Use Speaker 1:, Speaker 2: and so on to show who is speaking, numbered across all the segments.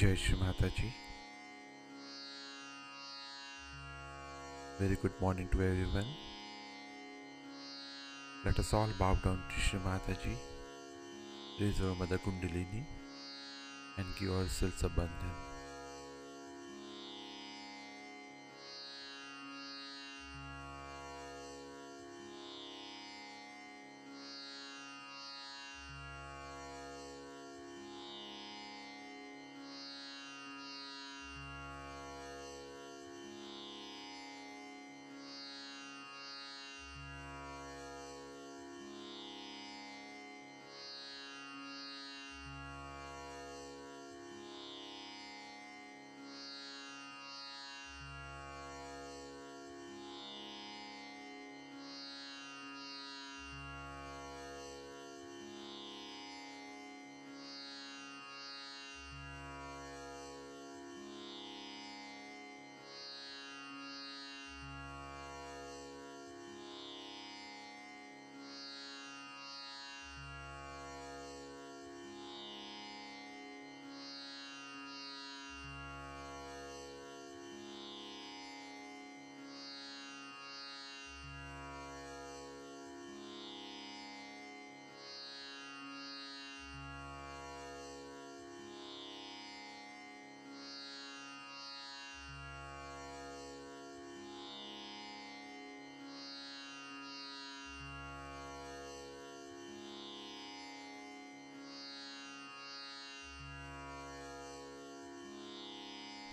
Speaker 1: Jai Shri Mataji. Very good morning to everyone. Let us all bow down to Shri Mataji, raise our Mother Kundalini and give ourselves a bandhan.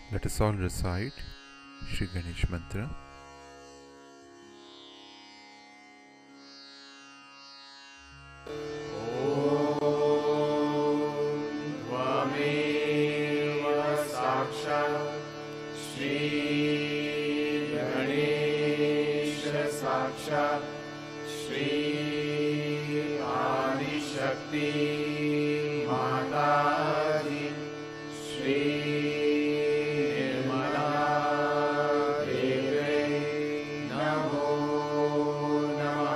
Speaker 1: Let us all recite Shri Ganesh Mantra.
Speaker 2: साक्षात् श्री आदिशक्ति माताजी श्री निर्मला देवी नमो नमः।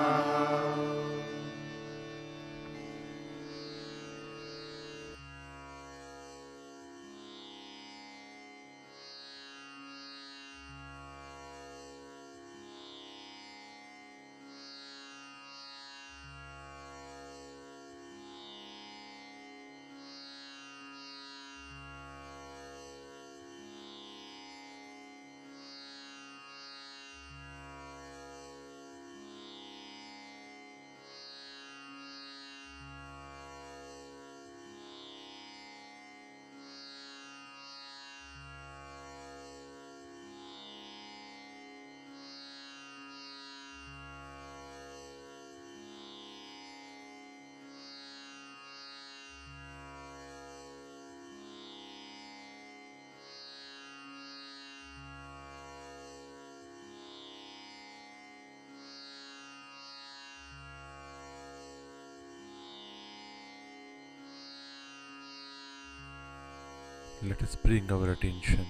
Speaker 1: Let us bring our attention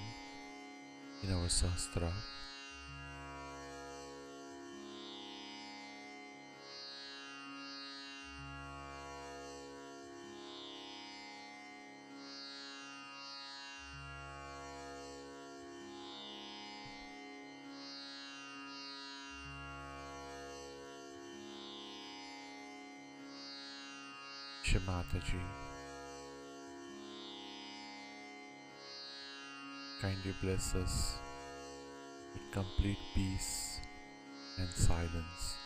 Speaker 1: in our Sahasrara. Shri Mataji, kindly bless us with complete peace and silence.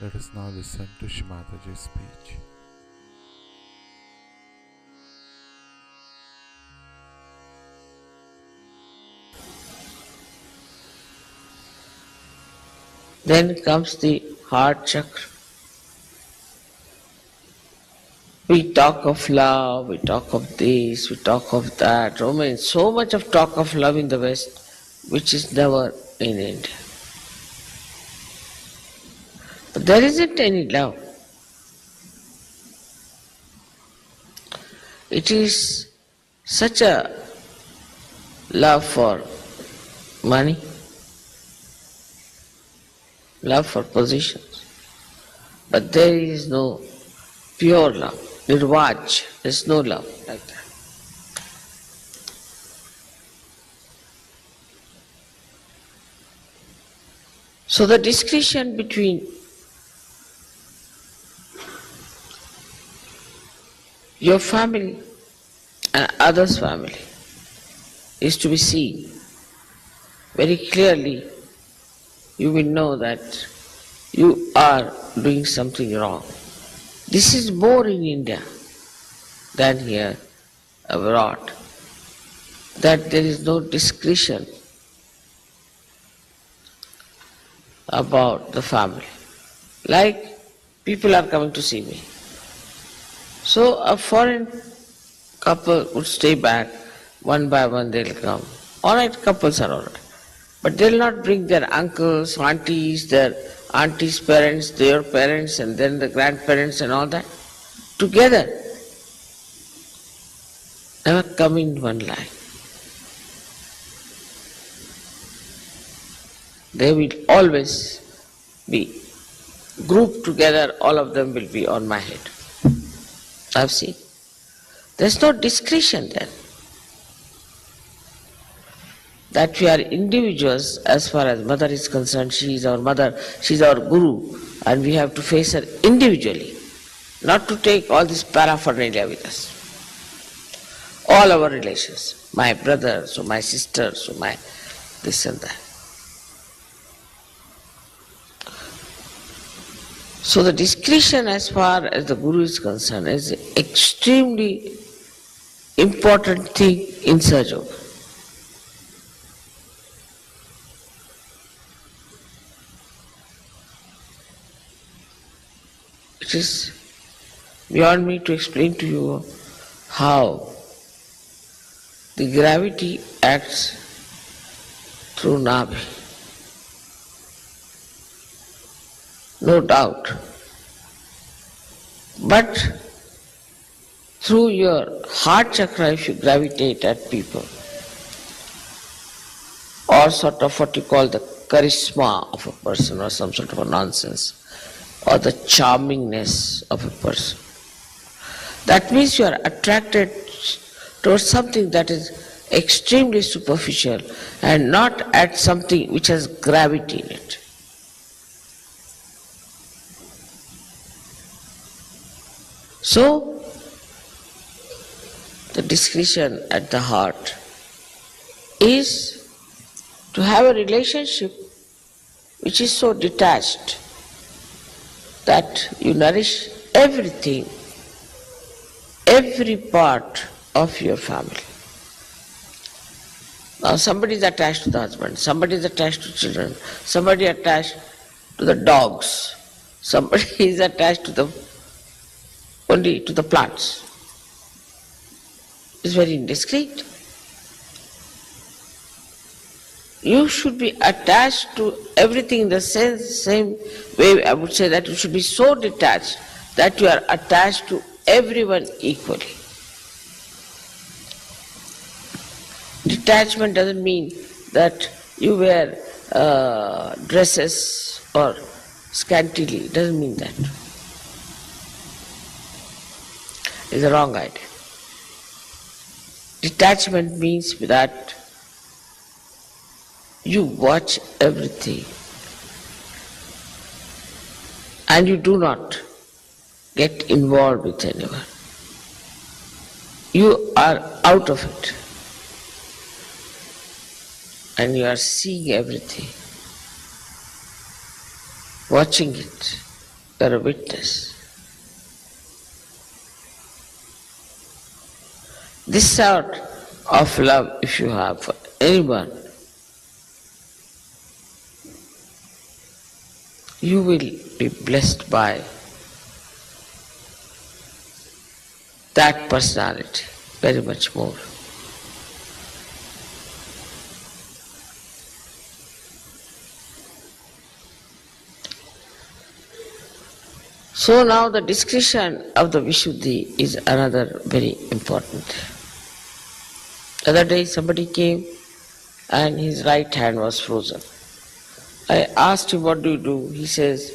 Speaker 1: Let us now listen to Shri Mataji's speech.
Speaker 3: Then comes the heart chakra. We talk of love, we talk of this, we talk of that. Oh man, so much of talk of love in the West, which is never in India. But there isn't any love. It is such a love for money, love for positions. But there is no pure love. Nirvaj, there is no love like that. So the discretion between your family and others' family is to be seen very clearly. You will know that you are doing something wrong. This is more in India than here abroad, that there is no discretion about the family. Like people are coming to see me. So a foreign couple would stay back, one by one they'll come. Alright, couples are alright. But they'll not bring their uncles, aunties, their aunties' parents, their parents, and then the grandparents and all that together. Never come in one line. They will always be grouped together, all of them will be on my head. I've seen. There's no discretion then. That we are individuals as far as mother is concerned. She is our mother, she is our guru, and we have to face her individually, not to take all this paraphernalia with us. All our relations, my brothers or my sisters or my this and that. So the discretion as far as the guru is concerned is an extremely important thing in Sahaja Yoga. It is beyond me to explain to you how the gravity acts through Nabhi. No doubt. But through your heart chakra, if you gravitate at people, or sort of what you call the charisma of a person, or some sort of a nonsense, or the charmingness of a person, that means you are attracted towards something that is extremely superficial and not at something which has gravity in it. So, the discretion at the heart is to have a relationship which is so detached that you nourish everything, every part of your family. Now somebody is attached to the husband, somebody is attached to children, somebody attached to the dogs, somebody is attached to only to the plants. It's very indiscreet. You should be attached to everything in the same way. I would say that you should be so detached that you are attached to everyone equally. Detachment doesn't mean that you wear dresses or scantily. It doesn't mean that. It's a wrong idea. Detachment means that you watch everything and you do not get involved with anyone. You are out of it and you are seeing everything, watching it, you are a witness. This sort of love, if you have for anyone, you will be blessed by that personality very much more. So now the discretion of the Vishuddhi is another very important. The other day somebody came and his right hand was frozen. I asked him, what do you do? He says,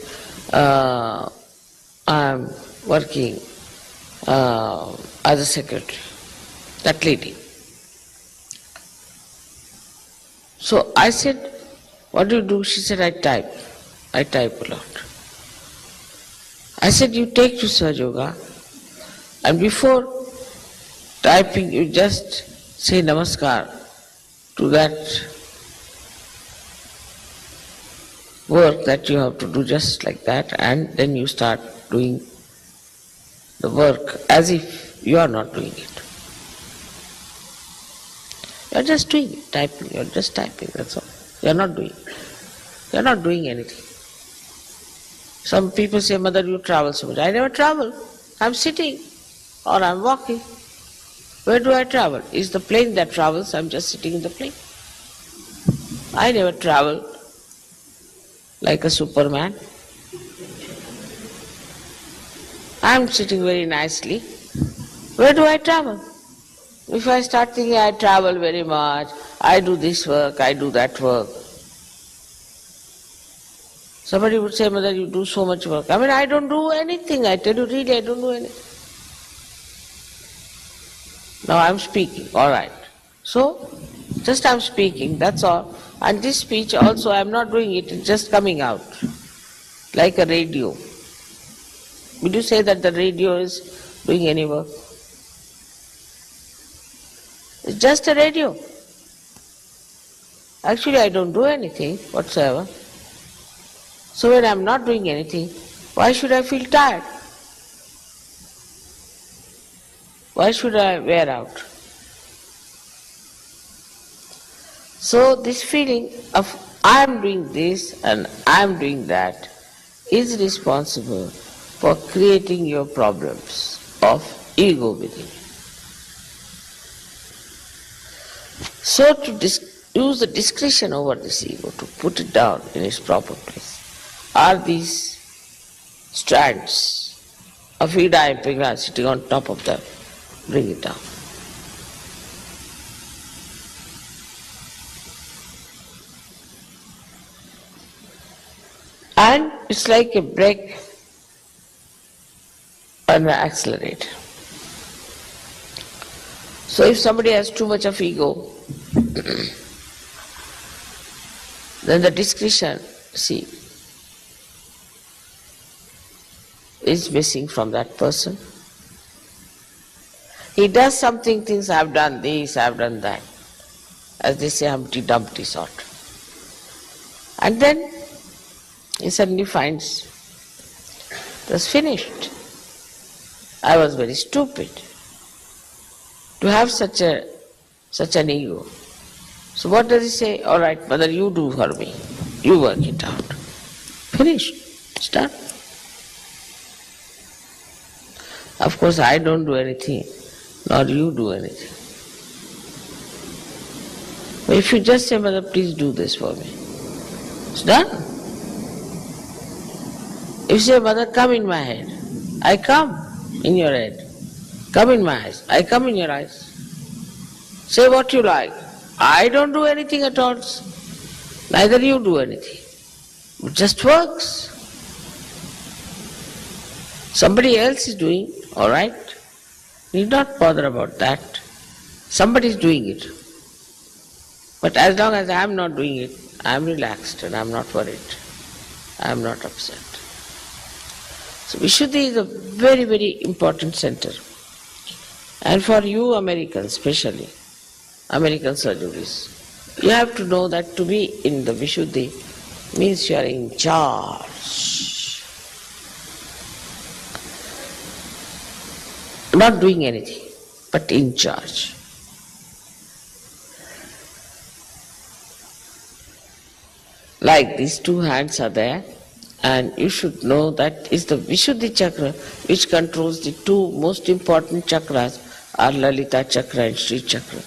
Speaker 3: I am working as a secretary. That lady. So I said, what do you do? She said, I type. I type a lot. I said, you take to Sahaja Yoga and before typing you just say namaskar to that work that you have to do just like that, and then you start doing the work as if you are not doing it. You are just doing it, typing, you are just typing, that's all. You are not doing it. You are not doing anything. Some people say, Mother, you travel so much. I never travel. I am sitting or I am walking. Where do I travel? Is the plane that travels? I am just sitting in the plane. I never travel like a Superman. I am sitting very nicely. Where do I travel? If I start thinking I travel very much, I do this work, I do that work. Somebody would say, Mother, you do so much work. I mean, I don't do anything. I tell you really, I don't do anything. Now I am speaking, all right. So, just I am speaking, that's all. And this speech also, I am not doing it, it's just coming out. Like a radio. Would you say that the radio is doing any work? It's just a radio. Actually, I don't do anything whatsoever. So when I am not doing anything, why should I feel tired? Why should I wear out? So this feeling of I am doing this and I am doing that is responsible for creating your problems of ego within. So to use the discretion over this ego, to put it down in its proper place, are these strands of Ida and Pingala sitting on top of them. Bring it down. And it's like a brake and an accelerator. So if somebody has too much of ego, then the discretion, see, is missing from that person. He does something, thinks, I have done this, I have done that. As they say, Humpty Dumpty sort. And then he suddenly finds it was finished. I was very stupid to have such an ego. So what does he say? All right, Mother, you do for me. You work it out. Finished. It's done. Of course, I don't do anything, nor you do anything. But if you just say, Mother, please do this for me, it's done. If you say, Mother, come in my head, I come in your head. Come in my eyes, I come in your eyes. Say what you like. I don't do anything at all. Neither you do anything. It just works. Somebody else is doing, all right. Need not bother about that. Somebody is doing it. But as long as I am not doing it, I am relaxed and I am not worried. I am not upset. So Vishuddhi is a very, very important center. And for you Americans especially, American surgeries, you have to know that to be in the Vishuddhi means you are in charge. not doing anything, but in charge. Like these two hands are there, and you should know that is the Vishuddhi chakra which controls the two most important chakras are Lalita chakra and Sri chakra.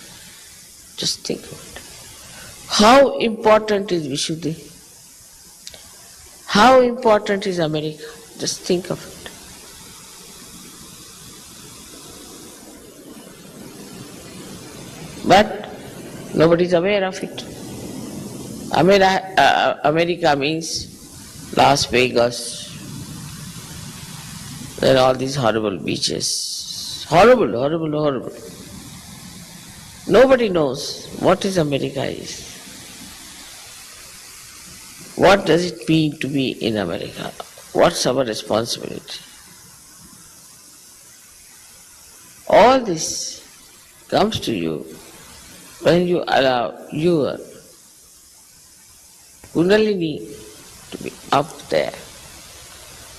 Speaker 3: Just think of it. How important is Vishuddhi? How important is America? Just think of it. But nobody is aware of it. America means Las Vegas, then all these horrible beaches. Horrible, horrible, horrible. Nobody knows what is America is. What does it mean to be in America? What's our responsibility? All this comes to you when you allow your Kundalini to be up there.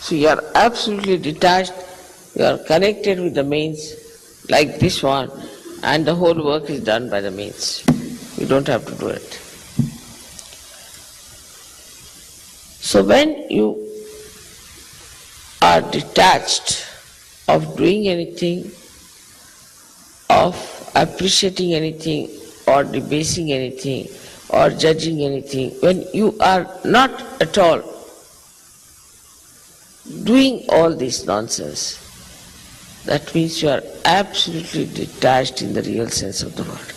Speaker 3: So you are absolutely detached, you are connected with the mains like this one, and the whole work is done by the mains. You don't have to do it. So when you are detached of doing anything, of appreciating anything, or debasing anything, or judging anything, when you are not at all doing all this nonsense, that means you are absolutely detached in the real sense of the word.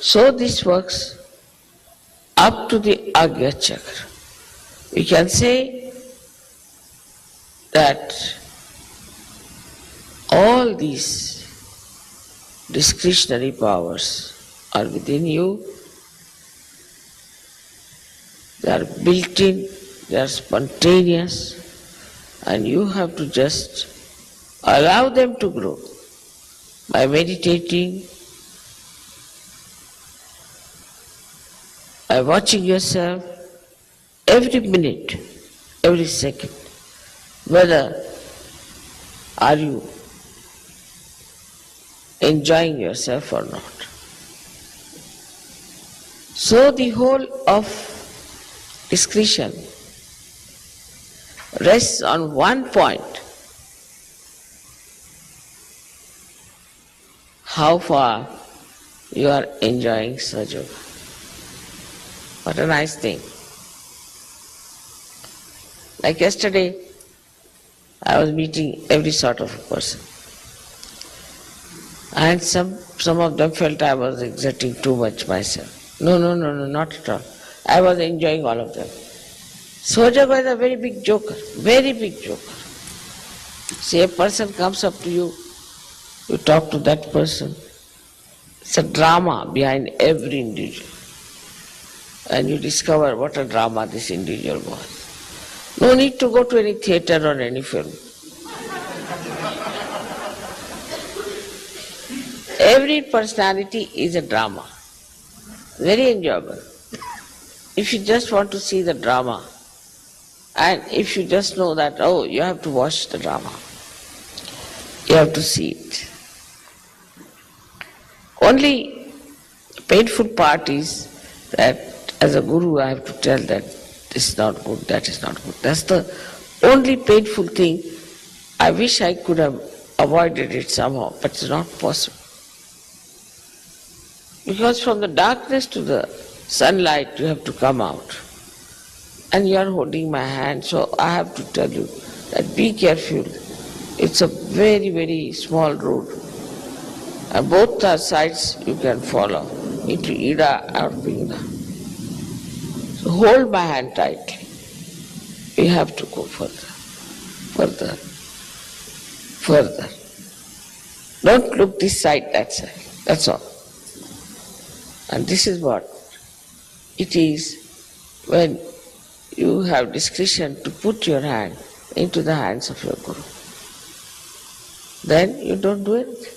Speaker 3: So this works up to the Agya chakra. We can say that all these discretionary powers are within you. They are built in, they are spontaneous, and you have to just allow them to grow by meditating, by watching yourself every minute, every second, whether are you enjoying yourself or not. So the whole of discretion rests on one point: how far you are enjoying Sahaja Yoga. What a nice thing. Like yesterday, I was meeting every sort of a person. And some of them felt I was exerting too much myself. No, not at all. I was enjoying all of them. Sahaja Yoga is a very big joker, very big joker. See, a person comes up to you, you talk to that person. It's a drama behind every individual. And you discover what a drama this individual was. No need to go to any theatre or any film. Every personality is a drama, very enjoyable. If you just want to see the drama, and if you just know that, oh, you have to watch the drama, you have to see it. Only painful part is that as a guru I have to tell that this is not good, that is not good. That's the only painful thing. I wish I could have avoided it somehow, but it's not possible. Because from the darkness to the sunlight you have to come out. And you are holding my hand, so I have to tell you that be careful. It's a very, very small road. And both the sides you can follow, into Ida or Pingda. So hold my hand tightly. We have to go further. Don't look this side, that side. That's all. And this is what it is when you have discretion to put your hand into the hands of your Guru. Then you don't do anything.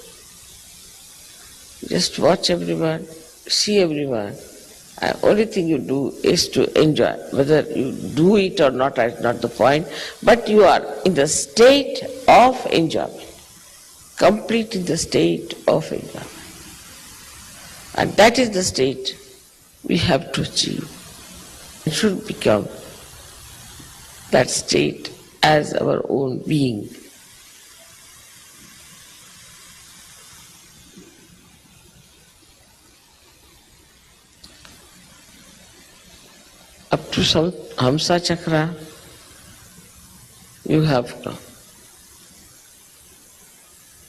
Speaker 3: Just watch everyone, see everyone, only thing you do is to enjoy. Whether you do it or not is not the point, but you are in the state of enjoyment, complete in the state of enjoyment. And that is the state we have to achieve. It should become that state as our own being. Up to some Hamsa Chakra, you have come.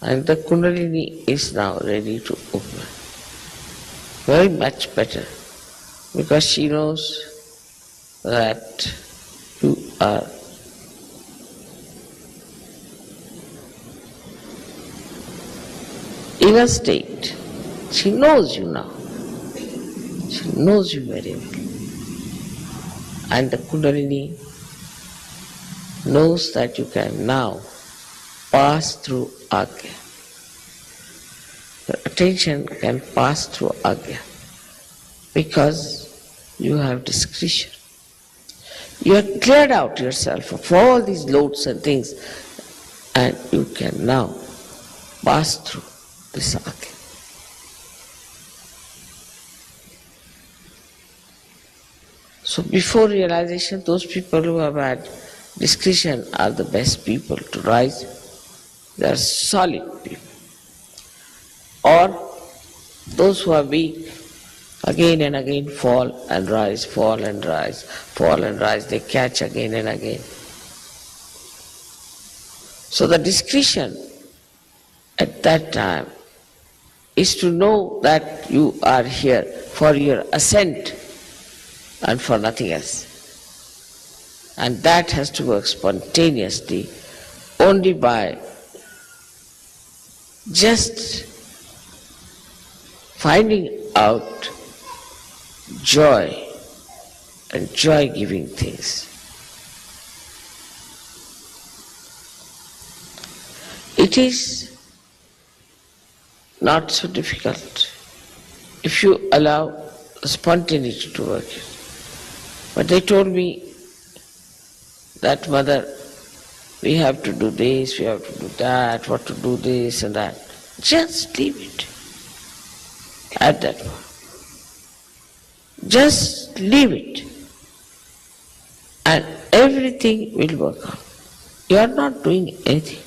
Speaker 3: And the Kundalini is now ready to open. Very much better, because she knows that you are in a state. She knows you now. She knows you very well. And the Kundalini knows that you can now pass through Agya. Your attention can pass through Agya because you have discretion. You have cleared out yourself of all these loads and things, and you can now pass through this Agya. So before realization, those people who have had discretion are the best people to rise. They are solid people. Or those who are weak, again and again fall and rise, fall and rise, fall and rise. They catch again and again. So the discretion at that time is to know that you are here for your ascent and for nothing else. And that has to work spontaneously only by just finding out joy and joy-giving things. It is not so difficult if you allow spontaneity to work. But they told me that, Mother, we have to do this, we have to do that, what to do this and that. Just leave it at that point. Just leave it and everything will work out. You are not doing anything.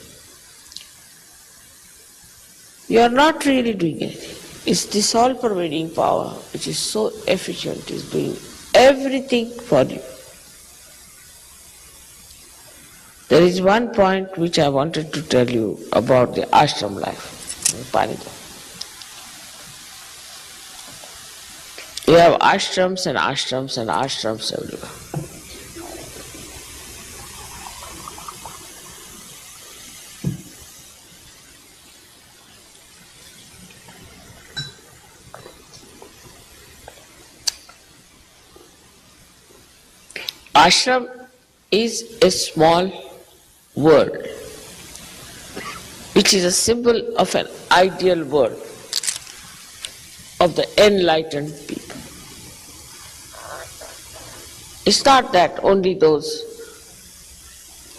Speaker 3: You are not really doing anything. It's this all-pervading power which is so efficient, is doing everything for you. There is one point which I wanted to tell you about the ashram life in Panidham. You have ashrams and ashrams and ashrams everywhere. Ashram is a small world, which is a symbol of an ideal world of the enlightened people. It's not that only those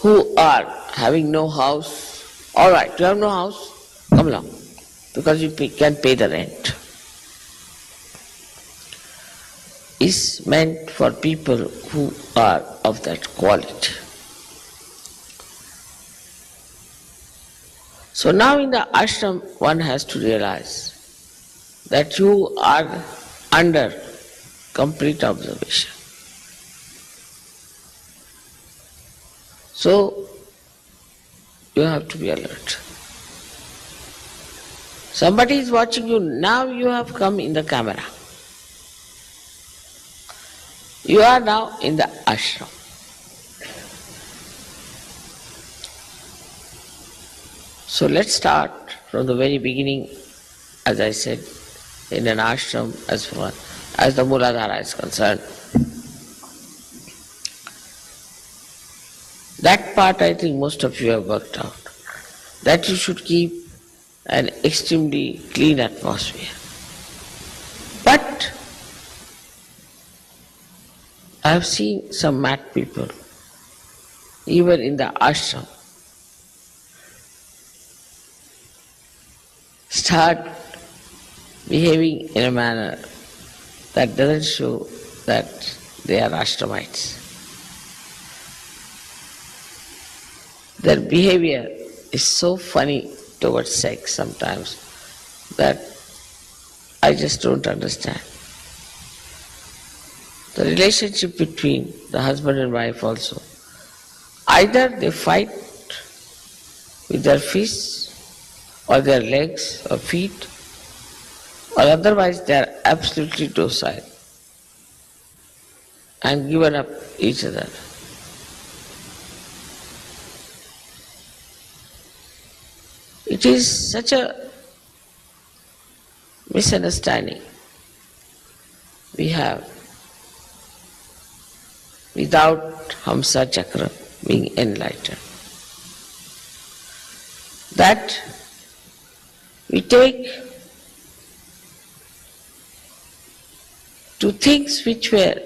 Speaker 3: who are having no house, all right, you have no house, come along, because you can pay the rent. Is meant for people who are of that quality. So now in the ashram one has to realize that you are under complete observation. So you have to be alert. Somebody is watching you, now you have come in the camera. You are now in the ashram. So let's start from the very beginning, as I said, in an ashram as far as the Muladhara is concerned. That part I think most of you have worked out, that you should keep an extremely clean atmosphere. But I have seen some mad people, even in the ashram, start behaving in a manner that doesn't show that they are ashramites. Their behavior is so funny towards sex sometimes that I just don't understand. The relationship between the husband and wife also. Either they fight with their fists or their legs or feet, or otherwise they are absolutely docile and given up each other. It is such a misunderstanding we have without Hamsa Chakra being enlightened. That we take to things which were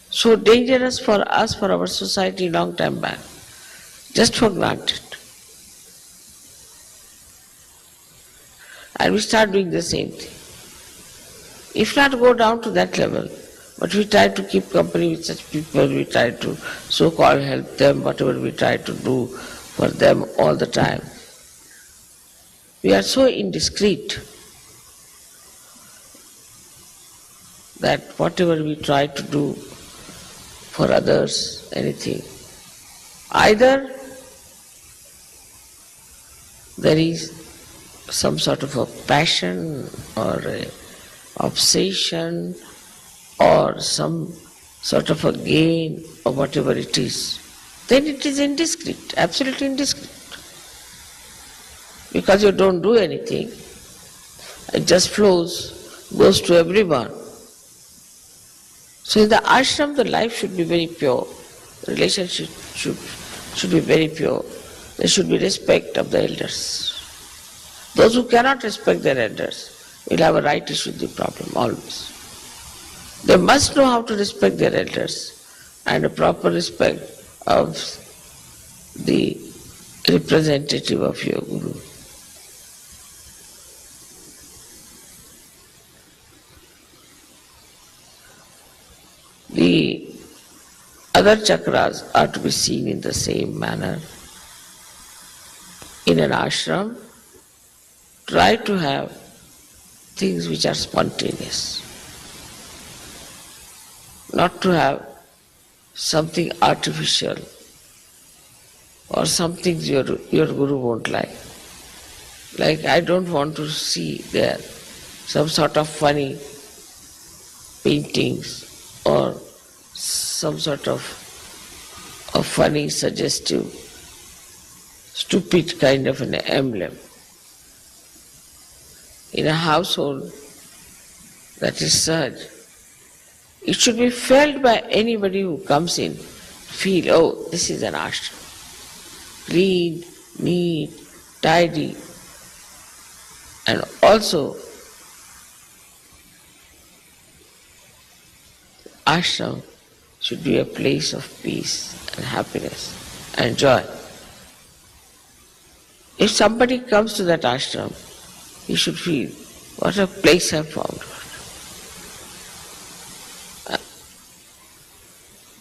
Speaker 3: so dangerous for us, for our society long time back, just for granted. And we start doing the same thing. If not go down to that level, but we try to keep company with such people, we try to so-called help them, whatever we try to do for them all the time. We are so indiscreet that whatever we try to do for others, anything, either there is some sort of a passion or a obsession or some sort of a gain or whatever it is, then it is indiscreet, absolutely indiscreet. Because you don't do anything, it just flows, goes to everyone. So in the ashram, the life should be very pure. The relationship should be very pure. There should be respect of the elders. Those who cannot respect their elders will have a right issue with the problem, always. They must know how to respect their elders and a proper respect of the representative of your guru. The other chakras are to be seen in the same manner. In an ashram, try to have things which are spontaneous. Not to have something artificial or something your guru won't like. Like I don't want to see there some sort of funny paintings or some sort of a funny, suggestive, stupid kind of an emblem. In a household that is such, it should be felt by anybody who comes in, feel, oh, this is an ashram. Clean, neat, tidy, and also ashram should be a place of peace and happiness and joy. If somebody comes to that ashram, he should feel, what a place I found.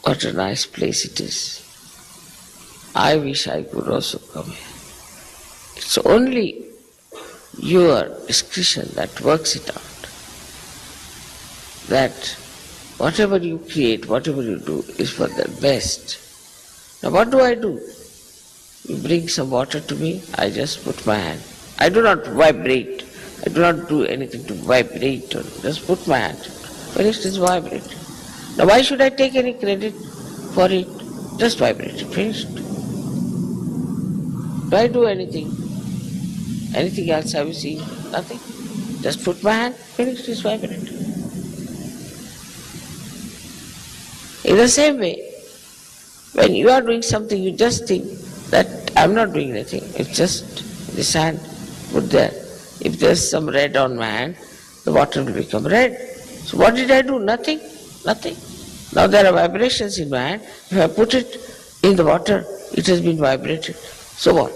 Speaker 3: What a nice place it is. I wish I could also come here. It's only your discretion that works it out. That whatever you create, whatever you do is for the best. Now what do? You bring some water to me, I just put my hand. I do not vibrate. I do not do anything to vibrate or just put my hand. Finished, it's vibrating. Now why should I take any credit for it? Just vibrate, finished. Do I do anything? Anything else have you seen? Nothing. Just put my hand, finished, it's vibrating. In the same way, when you are doing something, you just think that I'm not doing anything. It's just this hand put there. If there's some red on my hand, the water will become red. So what did I do? Nothing. Nothing. Now there are vibrations in my hand. If I put it in the water, it has been vibrated. So what?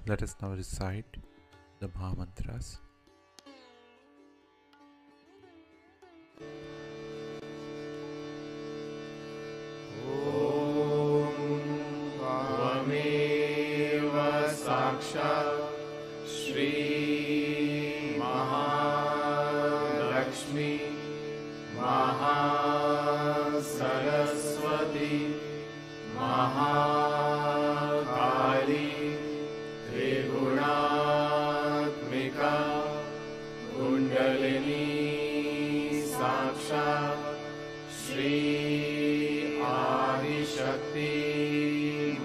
Speaker 1: Let us now recite the Maha Mantras.
Speaker 2: त्वमेव साक्षात् श्री महालक्ष्मी महासरस्वती महाकाली त्रिगुणात्मिका कुण्डलिनी साक्षात् श्री आदिशक्ति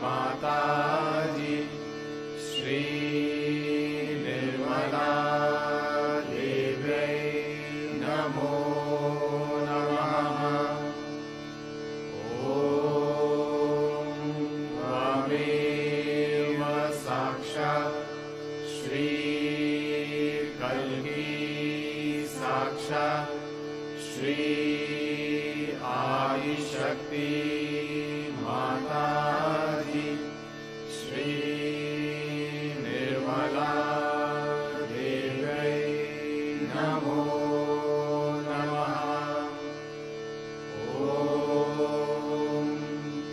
Speaker 2: माताजी श्री निर्मला देव्यै नमो नमः। ॐ त्वमेव साक्षात् श्री कल्की साक्षात् श्री आदिशक्ति माताजी श्री निर्मला देव्यै नमो नमः। ॐ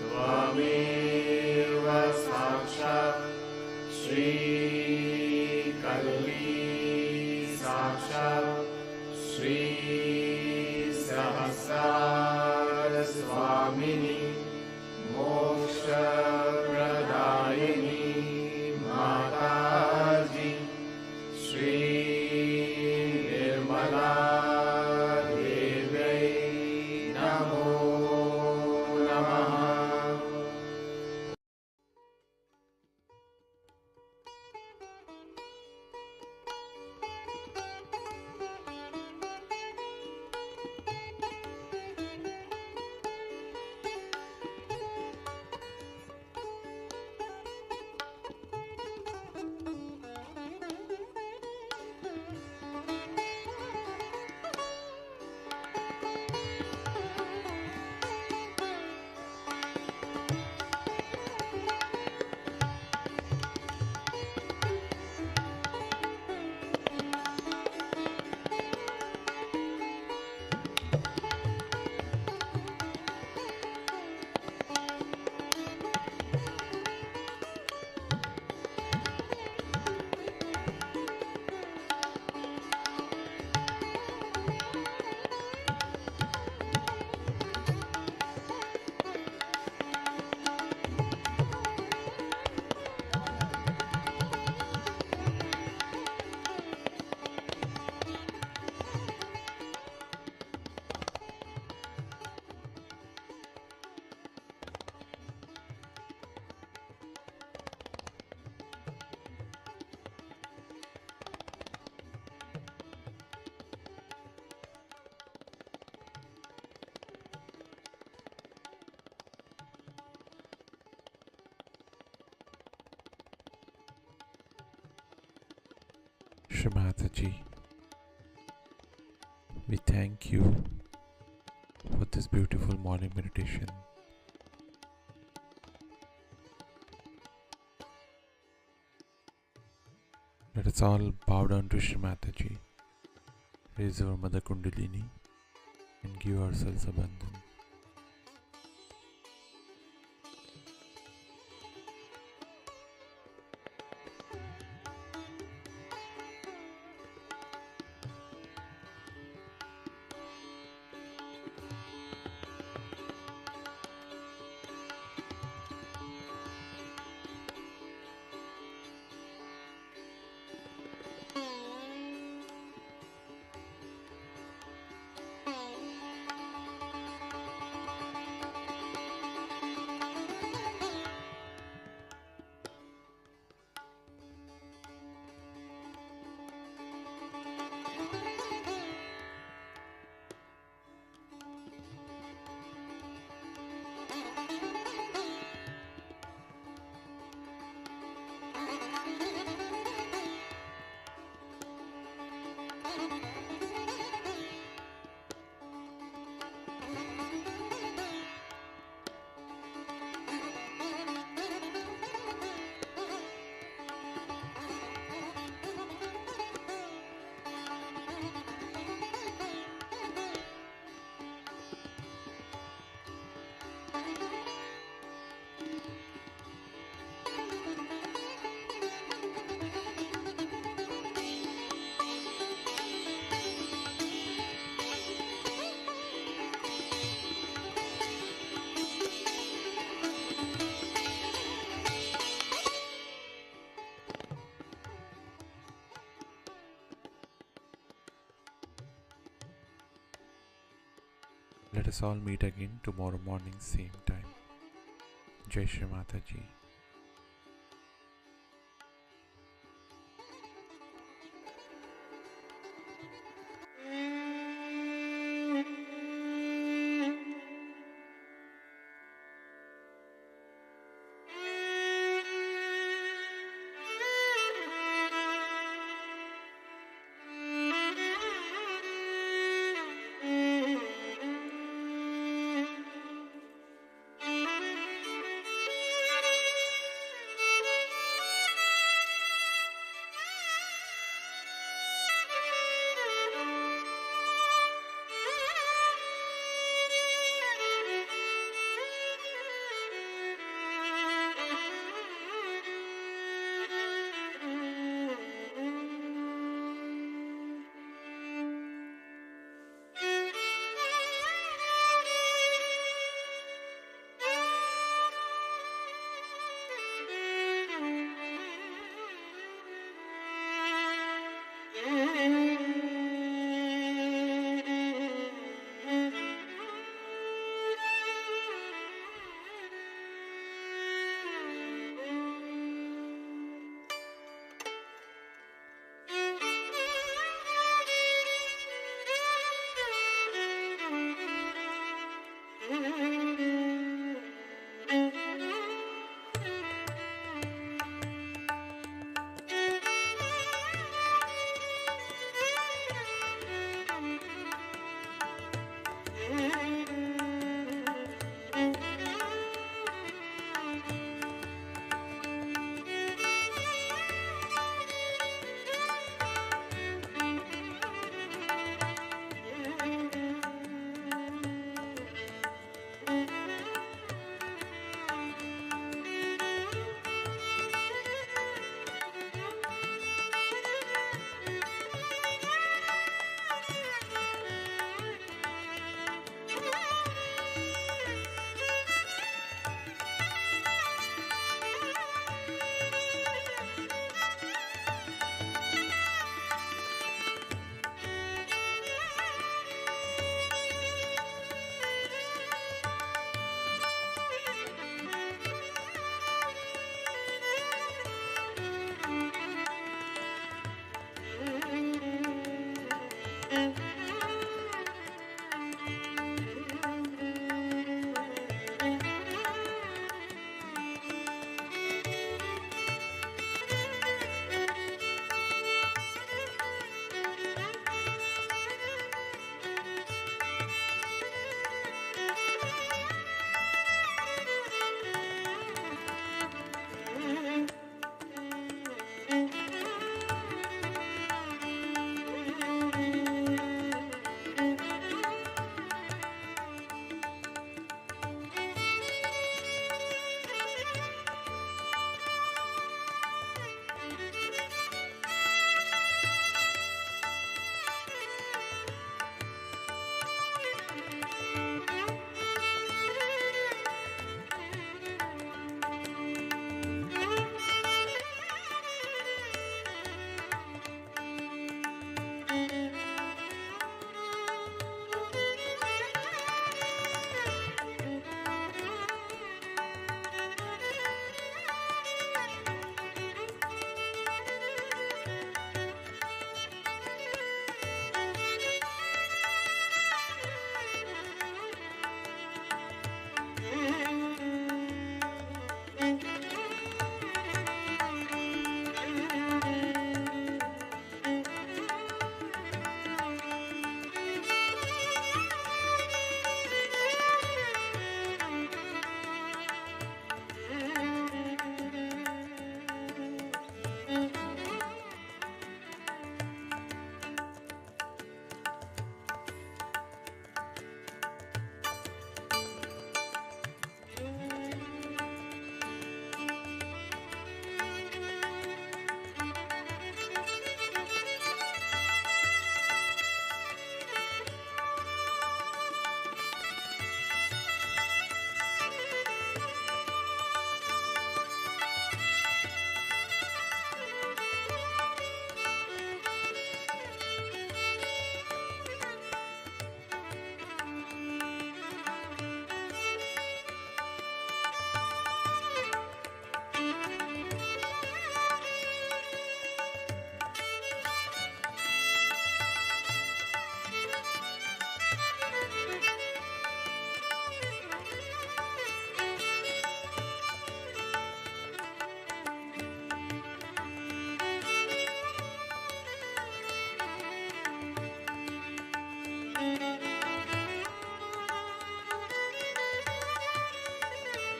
Speaker 2: त्वमेव साक्षात् श्री कल्की साक्षात् श्री सहस्रार स्वामिनी मोक्षप्रदायिनी माताजी श्री निर्मला देव्यै नमो नमः।
Speaker 1: Shri Mataji, we thank you for this beautiful morning meditation. Let us all bow down to Shri Mataji, raise our Mother Kundalini and give ourselves a bandhan. Let us all meet again tomorrow morning, same time. Jai Shri Mataji.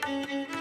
Speaker 2: Namo